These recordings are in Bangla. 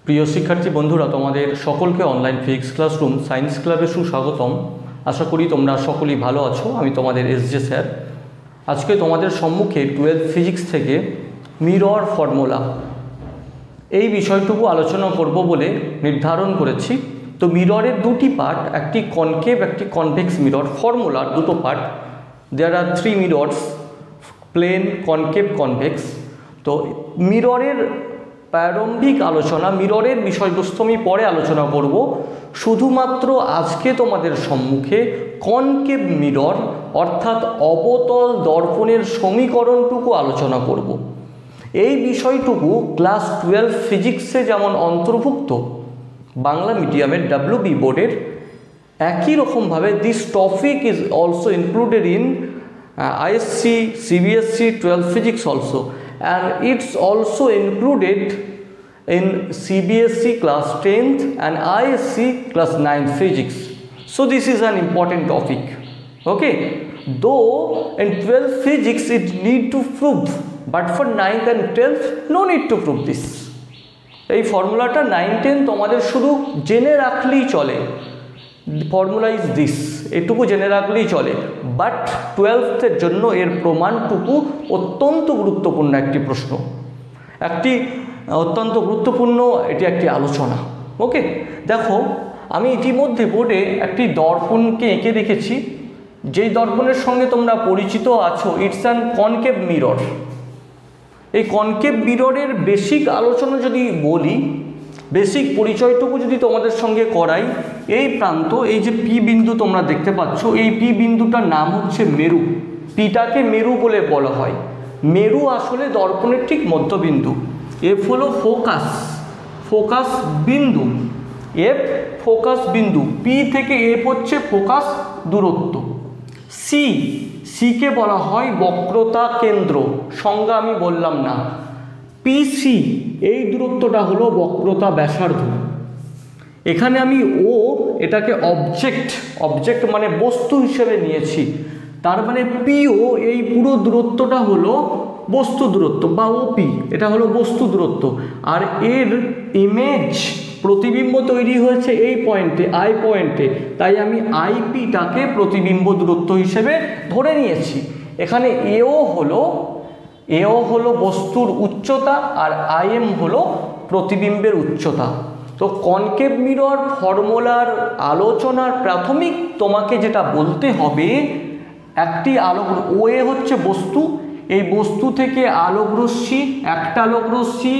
প্রিয় শিক্ষার্থী বন্ধুরা, তোমাদের সকলকে অনলাইন ফিজিক্স ক্লাসরুম সায়েন্স ক্লাবে সুস্বাগতম। আশা করি তোমরা সকলেই ভালো আছো। আমি তোমাদের এসজে স্যার। আজকে তোমাদের সম্মুখে 12th ফিজিক্স থেকে মিরর ফর্মুলা এই বিষয়টুকু আলোচনা করব বলে নির্ধারণ করেছি। তো মিররের দুটি পার্ট, একটি কনকেভ একটি কনভেক্স মিরর। ফর্মুলার দুটো পার্ট, there are 3 mirrors, plane, concave, convex. তো মিররের প্রারম্ভিক আলোচনা, মিররের বিষয়বস্তু আমি পরে আলোচনা করব। শুধুমাত্র আজকে তোমাদের সম্মুখে কনকেভ মিরর অর্থাৎ অবতল দর্পণের সমীকরণটুকু আলোচনা করব। এই বিষয়টুকু ক্লাস 12 ফিজিক্সে যেমন অন্তর্ভুক্ত, বাংলা মিডিয়ামের WB বোর্ডের একই রকমভাবে this topic is also included in ISC, CBSE 12 physics also, and it's also included in CBSE class 10th and ISC class 9th physics. So this is an important topic. Okay, though in 12th physics it need to prove, but for 9th and 10th no need to prove this. এই ফর্মুলাটা 9-10 তোমাদের শুধু জেনে রাখলেই চলে। ফর্মুলা ইজ দিস, এটুকু জেনে রাখলেই চলে। বাট 12th-এর জন্য এর প্রমাণটুকু অত্যন্ত গুরুত্বপূর্ণ একটি প্রশ্ন, একটি অত্যন্ত গুরুত্বপূর্ণ এটি একটি আলোচনা। ওকে, দেখো আমি ইতিমধ্যে বোর্ডে একটি দর্পণকে এঁকে রেখেছি, যেই দর্পণের সঙ্গে তোমরা পরিচিত আছো। It's an concave mirror. এই কনকেভ মিররের বেসিক আলোচনা যদি বলি, বেসিক পরিচয়টুকু যদি তোমাদের সঙ্গে করাই, এই প্রান্ত, এই যে পি বিন্দু তোমরা দেখতে পাচ্ছ, এই পি বিন্দুটার নাম হচ্ছে মেরু। পিটাকে মেরু বলে বলা হয়। মেরু আসলে দর্পণের ঠিক মধ্যবিন্দু। এফ হলো ফোকাস বিন্দু, এফ ফোকাস বিন্দু। পি থেকে এফ হচ্ছে ফোকাস দূরত্ব। সিকে বলা হয় বক্রতা কেন্দ্র, সংজ্ঞা আমি বললাম না। পিসি এই দূরত্বটা হলো বক্রতা ব্যাসার্ধ। এখানে আমি এটাকে অবজেক্ট মানে বস্তু হিসেবে নিয়েছি। তার মানে পিও এই পুরো দূরত্বটা হলো বস্তু দূরত্ব বা ওপি, এটা হলো বস্তু দূরত্ব। আর এর ইমেজ প্রতিবিম্ব তৈরি হয়েছে এই পয়েন্টে, আই পয়েন্টে, তাই আমি আইপিটাকে প্রতিবিম্ব দূরত্ব হিসেবে ধরে নিয়েছি। এখানে এও হলো বস্তুর উচ্চতা আর আইএম হলো প্রতিবিম্বের উচ্চতা। তো কনকেভ মিরর ফর্মুলার আলোচনার প্রাথমিক তোমাকে যেটা বলতে হবে, একটি আলোক ওয়ে হচ্ছে বস্তু। এই বস্তু থেকে আলোকরশ্মি, একটা আলোকরশ্মি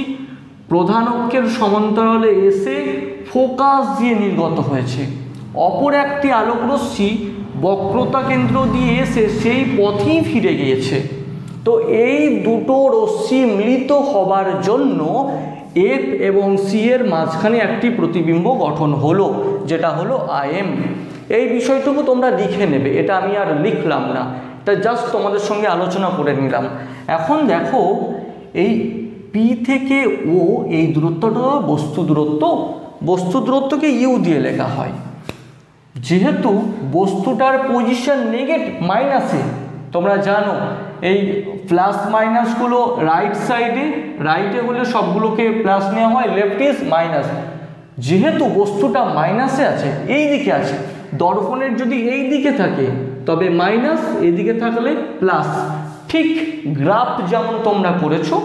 প্রধান অক্ষের সমান্তরালে এসে ফোকাস দিয়ে নির্গত হয়েছে। অপর একটি আলোকরশ্মি বক্রতা কেন্দ্র দিয়ে এসে সেই পথেই ফিরে গিয়েছে। তো এই দুটো রশ্মি মিলিত হবার জন্য এফ এবং সি এর মাঝখানে একটি প্রতিবিম্ব গঠন হলো, যেটা হলো আইএম। এই বিষয়টুকু তোমরা লিখে নেবে, এটা আমি আর লিখলাম না, এটা জাস্ট তোমাদের সঙ্গে আলোচনা করে নিলাম। এখন দেখো, এই পি থেকে ও এই দূরত্বটা বস্তু দূরত্বকে ইউ দিয়ে লেখা হয়। যেহেতু বস্তুটার পজিশন মাইনাসে, তোমরা জানো এই প্লাস মাইনাসগুলো রাইট সাইডে, রাইটে হলে সবগুলোকে প্লাস নেওয়া হয়, লেফট ইজ মাইনাস। যেহেতু বস্তুটা মাইনাসে আছে, এই দিকে আছে, দর্পণের যদি এই দিকে থাকে তবে মাইনাস, এদিকে থাকলে প্লাস। ঠিক গ্রাফ যেমন তোমরা করেছো,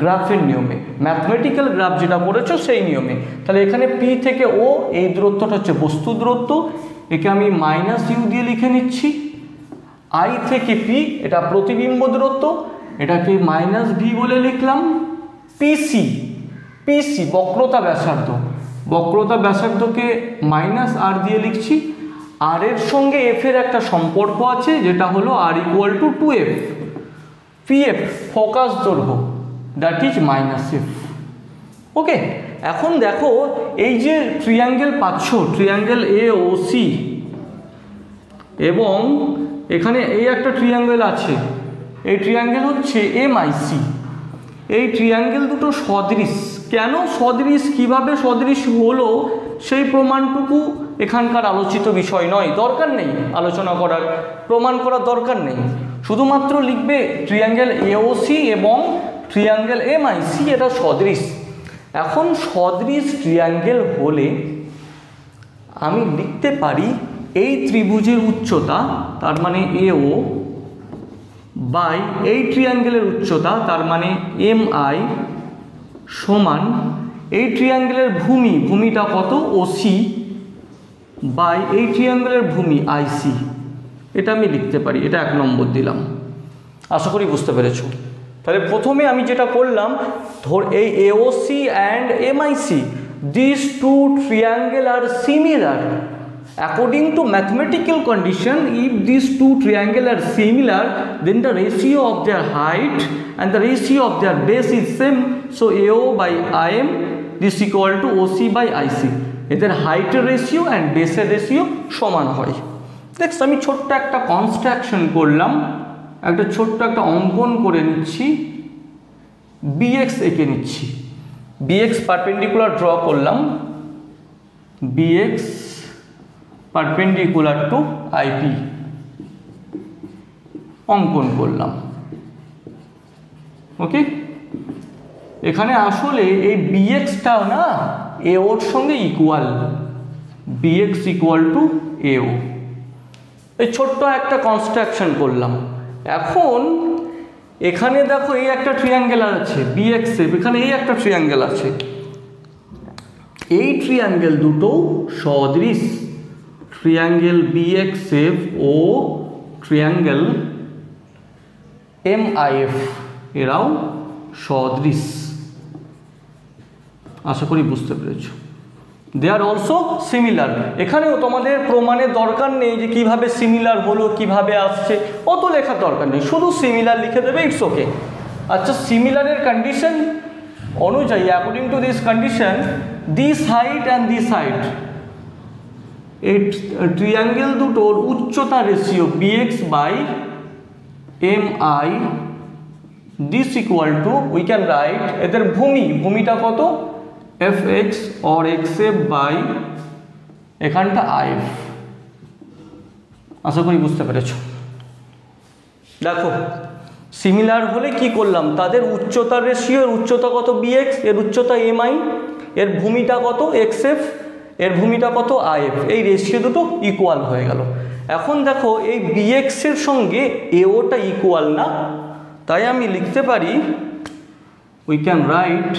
গ্রাফের নিয়মে, ম্যাথমেটিক্যাল গ্রাফ যেটা করেছো সেই নিয়মে। তাহলে এখানে পি থেকে ও এই দূরত্বটা হচ্ছে বস্তু দূরত্ব, একে আমি মাইনাস ইউ দিয়ে লিখে নিচ্ছি। আই থেকে পি এটা প্রতিবিম্ব দূরত্ব, এটাকে মাইনাস ভি বলে লিখলাম। পিসি বক্রতা ব্যাসার্ধকে মাইনাস আর দিয়ে লিখছি। আর এর সঙ্গে এফ এর একটা সম্পর্ক আছে, যেটা হলো r equal to 2f। PF focus দৈর্ঘ্য, that is minus f. Okay, এখন দেখো এই যে ট্রিয়াঙ্গেল পাচ্ছ, ট্রিয়াঙ্গেল AOC, এবং এখানে এই একটা ট্রিয়াঙ্গেল আছে, এই ট্রিয়াঙ্গেল হচ্ছে MIC। এই ট্রিয়াঙ্গেল দুটো সদৃশ। কেন সদৃশ, কিভাবে সদৃশ হলো, সেই প্রমাণটুকু এখানকার আলোচিত বিষয় নয়, দরকার নেই আলোচনা করার, প্রমাণ করার দরকার নেই। শুধুমাত্র লিখবে ট্রিয়াঙ্গেল AOC এবং ট্রিয়াঙ্গেল MIC এটা সদৃশ। এখন সদৃশ ট্রিয়াঙ্গেল হলে আমি লিখতে পারি এই ত্রিভুজের উচ্চতা তার মানে AO বাই এই ট্রিয়াঙ্গেলের উচ্চতা তার মানে MI সমান এই ট্রিয়াঙ্গেলের ভূমিটা কত OC বাই এই ট্রিয়াঙ্গেলের ভূমি IC। এটা আমি লিখতে পারি, এটা 1 নম্বর দিলাম। আশা করি বুঝতে পেরেছো। তাহলে প্রথমে আমি যেটা করলাম, ধর এই AOC and MIC, these two triangle are similar according to mathematical condition. If these two triangle are similar, then the ratio of their height and the ratio of their base is same. So AO by IM this equal to OC by IC. এদের হাইটের রেশিও অ্যান্ড বেসের রেশিও সমান হয়। নেক্সট আমি ছোট্ট একটা কনস্ট্রাকশন করলাম, একটা ছোট্ট একটা অঙ্কন করে নিচ্ছি, BX এঁকে নিচ্ছি। BX পারপেন্ডিকুলার ড্র করলাম, BX পারপেন্ডিকুলার টু IP অঙ্কন করলাম। ওকে, এখানে আসলে এই BX-টা না AOর সঙ্গে equal, BX equal to AO। এই ছোট্ট একটা কনস্ট্রাকশন করলাম। এখন এখানে দেখো এই একটা ট্রিয়াঙ্গেল আছে BXF, এখানে এই একটা ট্রিয়াঙ্গেল আছে, এই ট্রিয়াঙ্গেল দুটো সদৃশ, ট্রিয়াঙ্গেল BXF ও ট্রিয়াঙ্গেল MIF এরাও সদৃশ। আশা করি বুঝতে পেরেছো। দে আর অলসো সিমিলার। এখানেও তোমাদের প্রমাণের দরকার নেই যে কিভাবে সিমিলার হলো, কিভাবে আসছে, অত লেখার দরকার নেই, শুধু সিমিলার লিখে দেবে, ইটস ওকে। আচ্ছা, সিমিলারের কন্ডিশন অনুযায়ী, according to this condition, this height and this height, এই ট্রিয়াঙ্গেল দুটোর উচ্চতা ratio BX by MI this equal to, we can write এদের ভূমিটা কত, FX or XF বাই এখানটা IF। আশা করি বুঝতে পেরেছো। দেখো সিমিলার হলে কি করলাম, তাদের উচ্চতার রেশিও, এর উচ্চতা কত BX, এর উচ্চতা MI, এর ভূমিটা কত XF, এর ভূমিটা কত IF, এই রেশিও দুটো ইকুয়াল হয়ে গেল। এখন দেখো এই BX এর সঙ্গে AOটা ইকুয়াল না, তাই আমি লিখতে পারি, we can right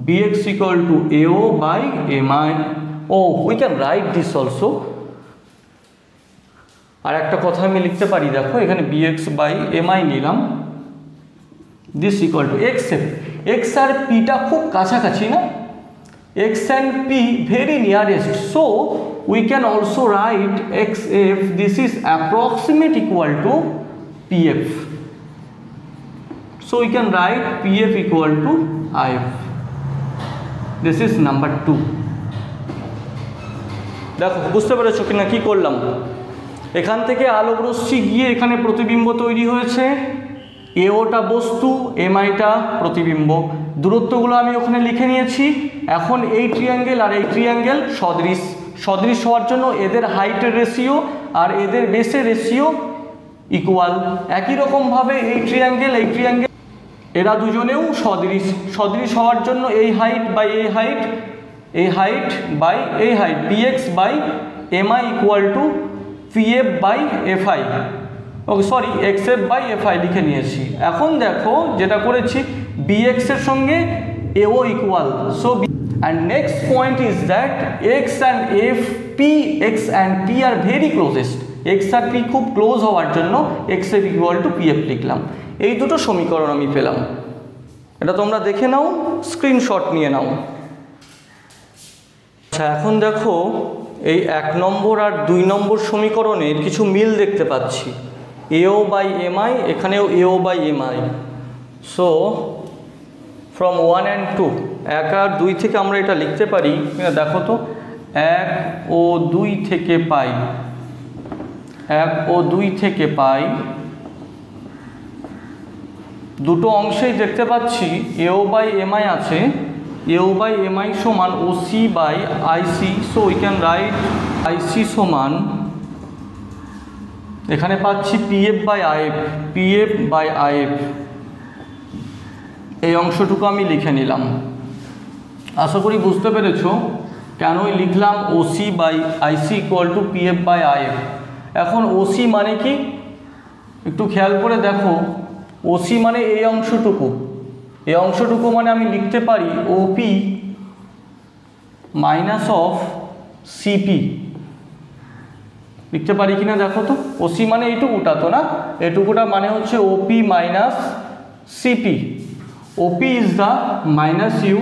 BX equal to AO by MI. Oh, we can write this also. আর একটা কথা আমি লিখতে পারি, দেখো এখানে BX by MI নিলাম, this equal to XF. X আর P টা খুব কাছাকাছি না, X and P very nearest, so we can also write XF, this is approximate equal to PF, so we can write PF equal to IF. This is number 2. দেখো বুঝতে পেরেছো কিনা কি করলাম, এখান থেকে আলোক রশ্মি গিয়ে এখানে প্রতিবিম্ব তৈরি হয়েছে, AOটা বস্তু, MIটা প্রতিবিম্ব, দূরত্বগুলো আমি ওখানে লিখে নিয়েছি। এখন এই ট্রিয়াঙ্গেল আর এই ট্রিয়াঙ্গেল সদৃশ হওয়ার জন্য এদের হাইটের রেশিও আর এদের বেসের রেশিও ইকুয়াল। একই রকমভাবে এই ট্রিয়াঙ্গেল এরা দুজনেও সদৃশ হওয়ার জন্য এই হাইট বাই এই হাইট, এই হাইট বাই এই height, BX by MI equal to PF by FI, okay sorry XF by FI লিখে নিয়েছি। এখন দেখো যেটা করেছি, BX এর সঙ্গে AO equal, so and next point is that X and X and P are very closest, X আর P খুব ক্লোজ হওয়ার জন্য XF ইকুয়াল টু PF লিখলাম। এই দুটো সমীকরণ আমি পেলাম, এটা তোমরা দেখে নাও, স্ক্রিনশট নিয়ে নাও। আচ্ছা, এখন দেখো এই 1 নম্বর আর 2 নম্বর সমীকরণের কিছু মিল দেখতে পাচ্ছি, AO বাই MI, এখানেও AO by MI। So from 1 and 2, 1 আর 2 থেকে আমরা এটা লিখতে পারি, দেখো তো 1 ও 2 থেকে পাই, 1 ও 2 থেকে পাই, দুটো অংশেই দেখতে পাচ্ছি AO বাই MI আছে, AO বাই MI সমান OC by IC, so we can write IC সমান, এখানে পাচ্ছি PF বাই IF, এই অংশটুকু আমি লিখে নিলাম। আশা করি বুঝতে পেরেছো কেনই লিখলাম OC by IC equal to PF by IF. এখন ওসি মানে কি একটু খেয়াল করে দেখো, ওসি মানে এই অংশটুকু, এই অংশটুকু মানে আমি লিখতে পারি ওপি মাইনাস অফ সিপি, লিখতে পারি কিনা দেখো তো। ওসি মানে এইটুকুটা তো না, এইটুকুটা মানে হচ্ছে OP minus CP. OP is the minus u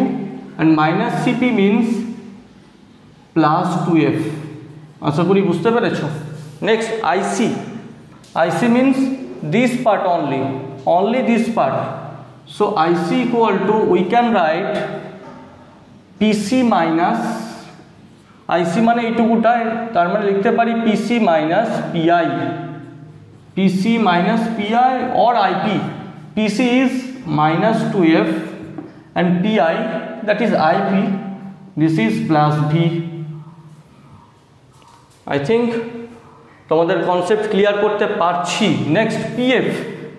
and minus CP means plus 2f। আশা করি বুঝতে পেরেছো। Next IC, IC means this part only, only this part. So IC equal to, we can write PC minus IC মানে এইটুকুটা, তার মানে লিখতে পারি PC minus PI, PC minus PI or IP. PC is minus 2f and PI, that is IP, this is plus V. I think তোমাদের কনসেপ্ট ক্লিয়ার করতে পারছি। Next PF,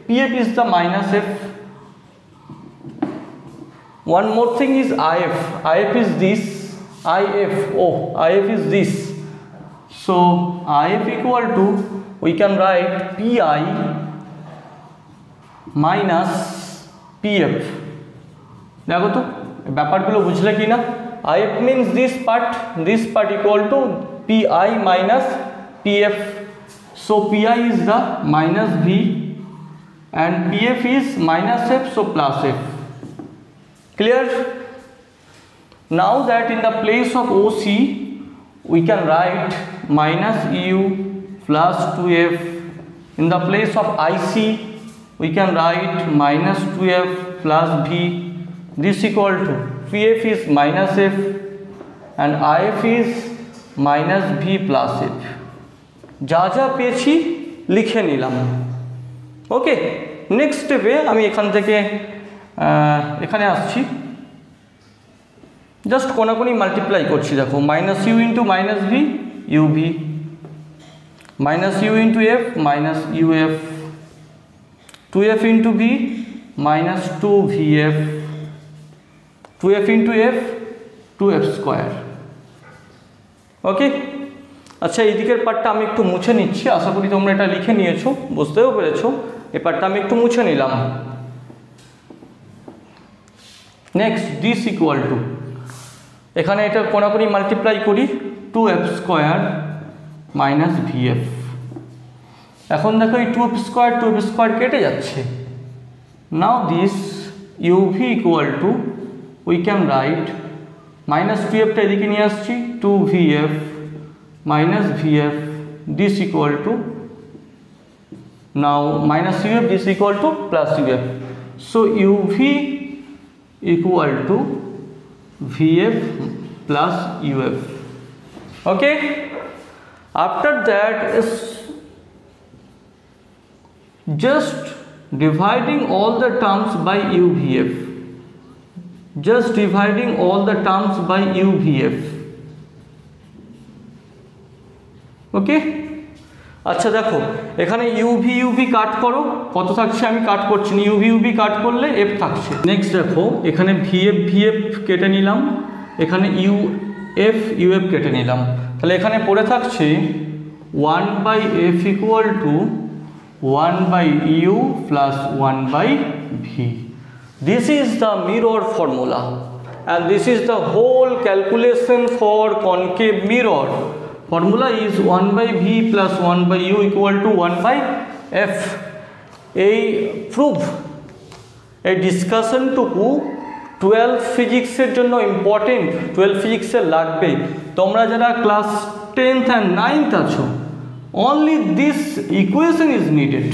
PF is the minus F. One more thing is IF, IF is this, IF, oh IF is this. So IF equal to, we can write PI minus PF. দেখো তো ব্যাপারগুলো বুঝলে কি না। IF means this part equal to PI minus PF. So PI is the minus V and PF is minus F, so plus F. Clear? Now that in the place of OC we can write minus EU plus 2F. In the place of IC we can write minus 2F plus V. This equal to PF is minus F and IF is minus V plus F. যা যা পেয়েছি লিখে নিলাম। ওকে, নেক্সট স্টেপে আমি এখান থেকে এখানে আসছি, জাস্ট কোনাকুনি মাল্টিপ্লাই করছি। দেখো minus u into minus v uv, minus u into f minus uf, 2f into v minus 2vf, 2f into f 2f square. Okay, আচ্ছা এই দিকের পার্টটা আমি একটু মুছে নিচ্ছি, আশা করি তোমরা এটা লিখে নিয়েছো, বুঝতেও পেরেছো। এই পার্টটা আমি একটু মুছে নিলাম। নেক্সট দিস ইকুয়াল টু, এখানে এটা কোনাকুনি মাল্টিপ্লাই করি, 2f স্কোয়ার মাইনাস vf। এখন দেখো এই 2f স্কোয়ার কেটে যাচ্ছে। Now this uv equal to, we can write minus 2fটা এদিকে নিয়ে আসছি, 2vf minus vf, this equal to, now minus uf, this equal to plus uf. So uv equal to vf plus uf. Okay, after that is just dividing all the terms by uvf, just dividing all the terms by uvf. ওকে, আচ্ছা দেখো এখানে ইউভি কাট করো, কত থাকছে আমি কাট করছি না, ইউভি কাট করলে এফ থাকছে। নেক্সট দেখো এখানে ভিএফ কেটে নিলাম, এখানে ইউএফ কেটে নিলাম, তাহলে এখানে পড়ে থাকছে 1/f equal to 1/u plus 1/v। This is the mirror formula and this is the whole calculation for concave mirror. Formula is 1/v plus 1/u equal to 1/f. এই প্রুফ, এই ডিসকাশনটুকু 12 ফিজিক্সের জন্য ইম্পর্টেন্ট, 12 ফিজিক্সের লাগবে। তোমরা যারা ক্লাস 10th and 9th আছো, only this equation is needed,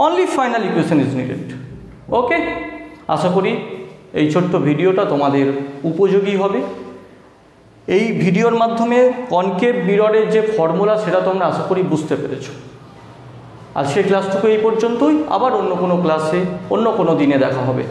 only final equation is needed. ওকে, আশা করি এই ছোট্ট ভিডিওটা তোমাদের উপযোগী হবে। এই ভিডিওর মাধ্যমে কনকেভ মিররের যে ফর্মুলা সেটা তোমরা আশা করি বুঝতে পেরেছো। আজকের ক্লাসটুকু এই পর্যন্তই, আবার অন্য কোনো ক্লাসে অন্য কোনো দিনে দেখা হবে।